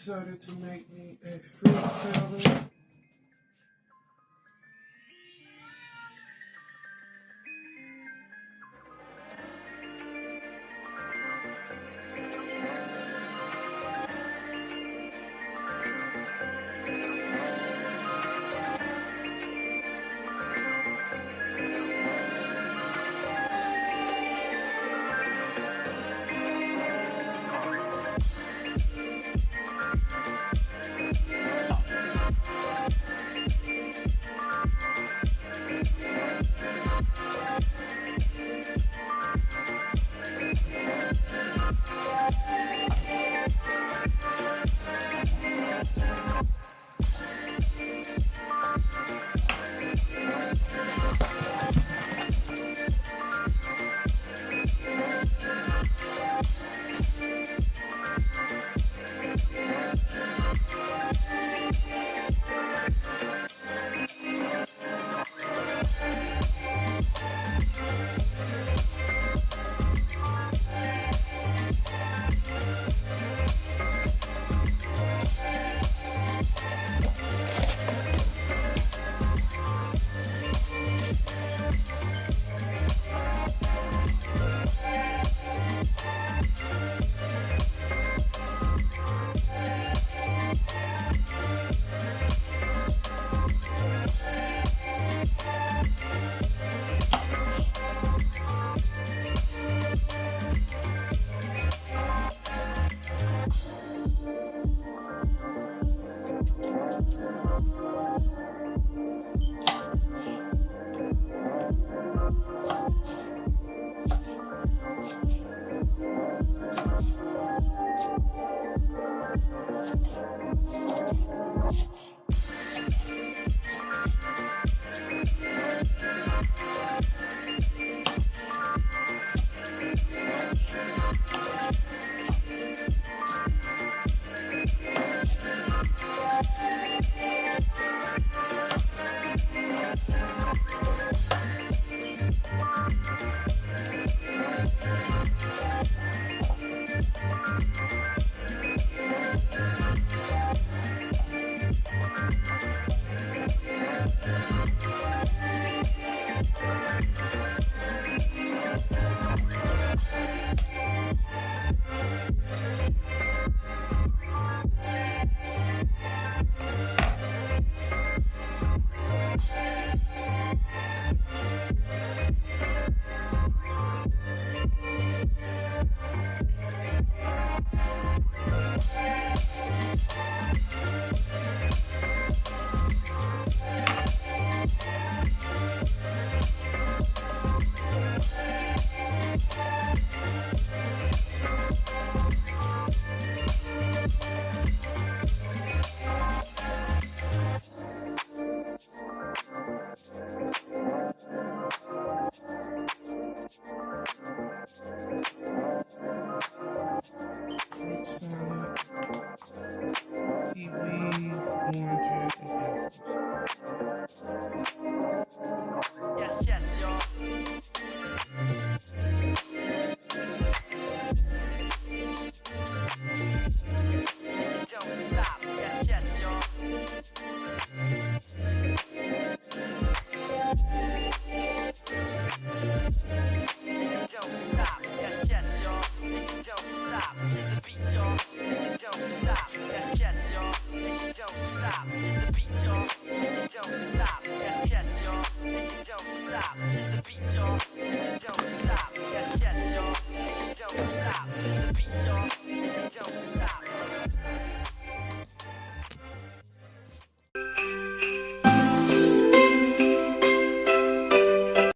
decided to make me a fruit salad. Fruit salad, kiwis, oranges, and apples. Yes, yes, y'all. You don't stop. Yes, yes, y'all. You don't stop. Yes, yes, y'all. You don't stop to the beat, y'all. You don't stop. Yes, yes, y'all. You don't stop to the beat, y'all. You don't stop. Yes, yes, y'all. You don't stop to the beat, y'all. You don't stop. Yes, yes, y'all. You don't stop to the beat,